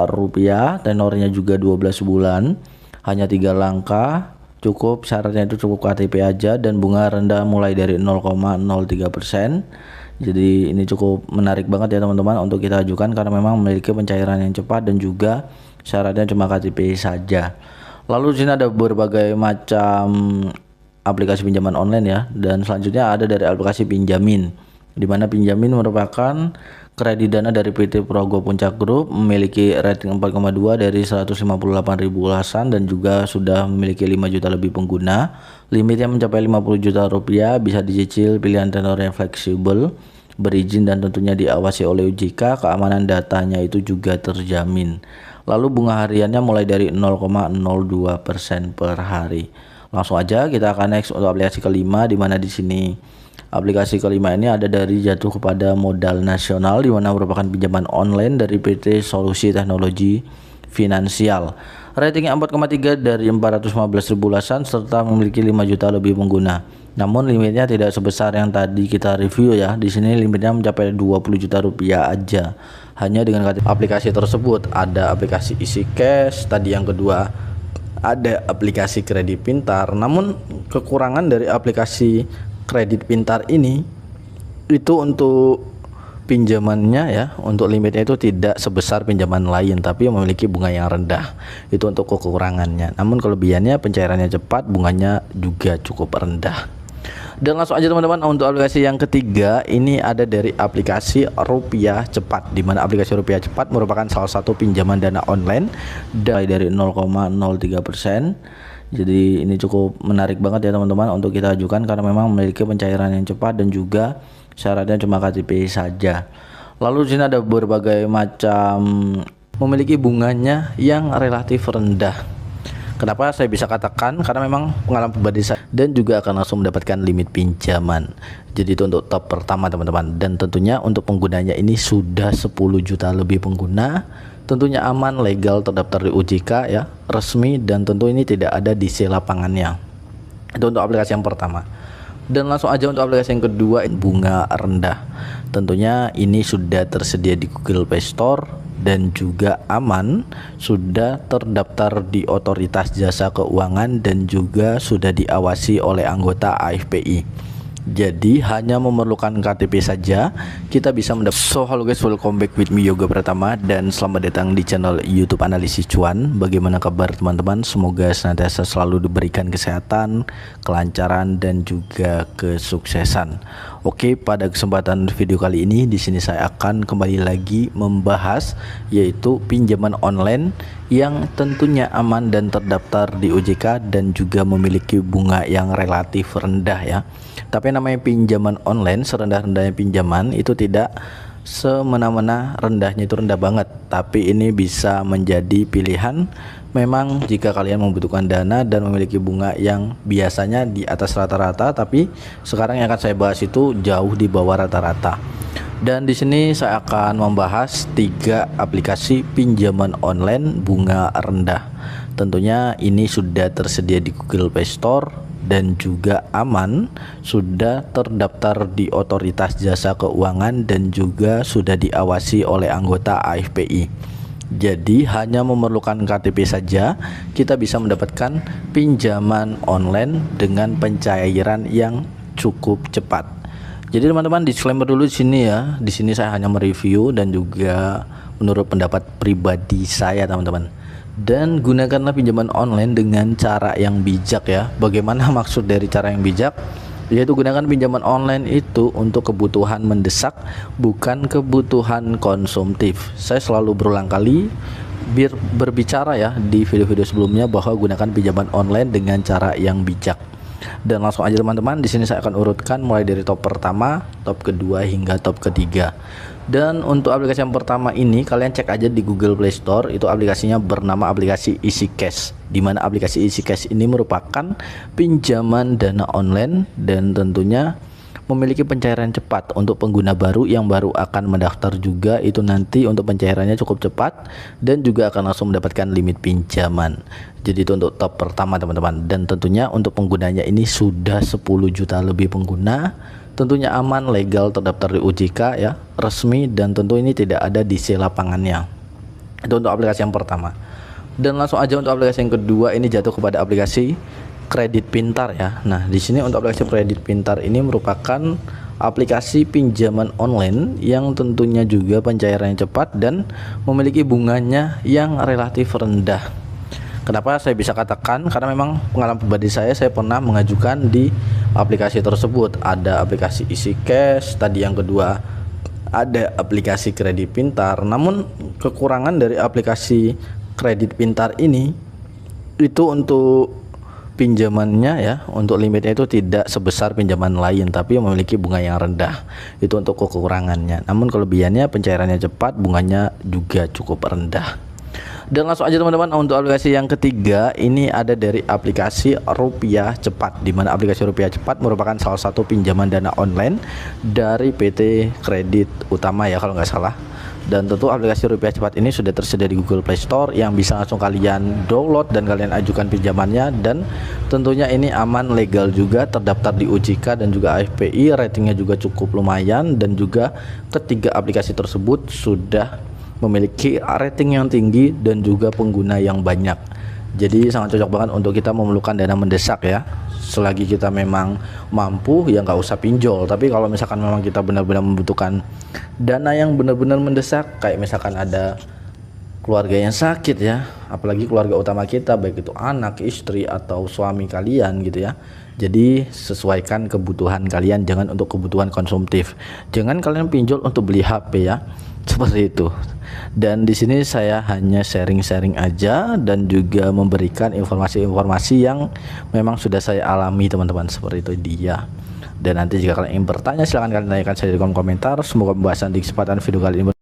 rupiah, tenornya juga 12 bulan, hanya 3 langkah, cukup syaratnya itu cukup KTP aja dan bunga rendah mulai dari 0,03%. Jadi ini cukup menarik banget ya teman-teman untuk kita ajukan karena memang memiliki pencairan yang cepat dan juga syaratnya cuma KTP saja. Lalu di sini ada berbagai macam aplikasi pinjaman online ya, dan selanjutnya ada dari aplikasi Pinjamin, di mana Pinjamin merupakan kredit dana dari PT Progo Puncak Group, memiliki rating 4,2 dari 158.000 ulasan dan juga sudah memiliki 5 juta lebih pengguna. Limitnya mencapai 50 juta rupiah, bisa dicicil, pilihan tenor yang fleksibel, berizin dan tentunya diawasi oleh OJK, keamanan datanya itu juga terjamin. Lalu bunga hariannya mulai dari 0,02% per hari. Langsung aja kita akan next untuk aplikasi kelima, di mana di sini aplikasi kelima ini ada dari Jatuh Kepada Modal Nasional, di mana merupakan pinjaman online dari PT Solusi Teknologi Finansial. Ratingnya 4,3 dari 415.000 ulasan serta memiliki 5 juta lebih pengguna. Namun limitnya tidak sebesar yang tadi kita review ya. Di sini limitnya mencapai 20 juta rupiah aja. Hanya dengan aplikasi tersebut ada aplikasi Isi Cash, tadi yang kedua ada aplikasi Kredit Pintar. Namun kekurangan dari aplikasi Kredit Pintar ini itu untuk pinjamannya ya, untuk limitnya itu tidak sebesar pinjaman lain tapi memiliki bunga yang rendah. Itu untuk kekurangannya. Namun kelebihannya pencairannya cepat, bunganya juga cukup rendah. Dan langsung aja teman-teman untuk aplikasi yang ketiga, ini ada dari aplikasi Rupiah Cepat, di mana aplikasi Rupiah Cepat merupakan salah satu pinjaman dana online dari 0,03%. Jadi ini cukup menarik banget ya teman-teman untuk kita ajukan karena memang memiliki pencairan yang cepat dan juga syaratnya cuma KTP saja. Lalu di sini ada berbagai macam, memiliki bunganya yang relatif rendah. Kenapa saya bisa katakan? Karena memang pengalaman pribadi saya, dan juga akan langsung mendapatkan limit pinjaman. Jadi itu untuk top pertama teman-teman, dan tentunya untuk penggunanya ini sudah 10 juta lebih pengguna. Tentunya aman, legal, terdaftar di OJK ya, resmi, dan tentu ini tidak ada di lapangannya. Itu untuk aplikasi yang pertama. Dan langsung aja untuk aplikasi yang kedua, bunga rendah. Tentunya ini sudah tersedia di Google Play Store dan juga aman, sudah terdaftar di Otoritas Jasa Keuangan dan juga sudah diawasi oleh anggota AFPI. Jadi hanya memerlukan KTP saja kita bisa mendapat. So halo guys, welcome back with me Yoga Pratama dan selamat datang di channel YouTube Analisis Cuan. Bagaimana kabar teman-teman? Semoga senantiasa selalu diberikan kesehatan, kelancaran dan juga kesuksesan. Oke, pada kesempatan video kali ini di sini saya akan kembali lagi membahas yaitu pinjaman online yang tentunya aman dan terdaftar di OJK dan juga memiliki bunga yang relatif rendah ya. Tapi namanya pinjaman online, serendah-rendahnya pinjaman itu tidak semena-mena rendahnya itu rendah banget, tapi ini bisa menjadi pilihan memang jika kalian membutuhkan dana dan memiliki bunga yang biasanya di atas rata-rata, tapi sekarang yang akan saya bahas itu jauh di bawah rata-rata. Dan di sini saya akan membahas 3 aplikasi pinjaman online bunga rendah. Tentunya ini sudah tersedia di Google Play Store dan juga aman, sudah terdaftar di Otoritas Jasa Keuangan dan juga sudah diawasi oleh anggota AFPI. Jadi hanya memerlukan KTP saja kita bisa mendapatkan pinjaman online dengan pencairan yang cukup cepat. Jadi teman-teman, disclaimer dulu di sini ya. Di sini saya hanya mereview dan juga menurut pendapat pribadi saya teman-teman. Dan gunakanlah pinjaman online dengan cara yang bijak ya. Bagaimana maksud dari cara yang bijak? Yaitu gunakan pinjaman online itu untuk kebutuhan mendesak, bukan kebutuhan konsumtif. Saya selalu berulang kali berbicara ya di video-video sebelumnya bahwa gunakan pinjaman online dengan cara yang bijak. Dan langsung aja teman-teman, di sini saya akan urutkan mulai dari top pertama, top kedua hingga top ketiga. Dan untuk aplikasi yang pertama ini kalian cek aja di Google Play Store, itu aplikasinya bernama aplikasi Isi Cash, di mana aplikasi Isi Cash ini merupakan pinjaman dana online dan tentunya memiliki pencairan cepat untuk pengguna baru yang baru akan mendaftar juga. Itu nanti untuk pencairannya cukup cepat dan juga akan langsung mendapatkan limit pinjaman. Jadi itu untuk top pertama teman-teman, dan tentunya untuk penggunanya ini sudah 10 juta lebih pengguna. Tentunya aman, legal, terdaftar di OJK ya, resmi, dan tentu ini tidak ada di lapangannya. Itu untuk aplikasi yang pertama. Dan langsung aja untuk aplikasi yang kedua, ini jatuh kepada aplikasi kredit pintar ya. Nah, di sini untuk aplikasi kredit pintar ini merupakan aplikasi pinjaman online yang tentunya juga pencairannya cepat dan memiliki bunganya yang relatif rendah. Kenapa saya bisa katakan? Karena memang pengalaman pribadi saya pernah mengajukan di aplikasi tersebut. Ada aplikasi isi cash, tadi yang kedua ada aplikasi kredit pintar. Namun kekurangan dari aplikasi kredit pintar ini itu untuk pinjamannya ya, untuk limitnya itu tidak sebesar pinjaman lain, tapi memiliki bunga yang rendah. Itu untuk kekurangannya. Namun kelebihannya pencairannya cepat, bunganya juga cukup rendah. Dan langsung aja teman-teman untuk aplikasi yang ketiga, ini ada dari aplikasi Rupiah Cepat, di mana aplikasi Rupiah Cepat merupakan salah satu pinjaman dana online dari PT Kredit Utama ya kalau nggak salah. Dan tentu aplikasi Rupiah Cepat ini sudah tersedia di Google Play Store yang bisa langsung kalian download dan kalian ajukan pinjamannya, dan tentunya ini aman, legal juga, terdaftar di OJK dan juga AFPI, ratingnya juga cukup lumayan, dan juga ketiga aplikasi tersebut sudah memiliki rating yang tinggi dan juga pengguna yang banyak. Jadi sangat cocok banget untuk kita memerlukan dana mendesak ya. Selagi kita memang mampu ya nggak usah pinjol. Tapi kalau misalkan memang kita benar-benar membutuhkan dana yang benar-benar mendesak, kayak misalkan ada keluarga yang sakit ya, apalagi keluarga utama kita, baik itu anak, istri atau suami kalian gitu ya. Jadi sesuaikan kebutuhan kalian, jangan untuk kebutuhan konsumtif. Jangan kalian pinjol untuk beli HP ya. Seperti itu. Dan di sini saya hanya sharing-sharing aja dan juga memberikan informasi-informasi yang memang sudah saya alami teman-teman, seperti itu dia. Dan nanti jika kalian ingin bertanya silahkan kalian tanyakan saya di kolom komentar. Semoga pembahasan di kesempatan video kali ini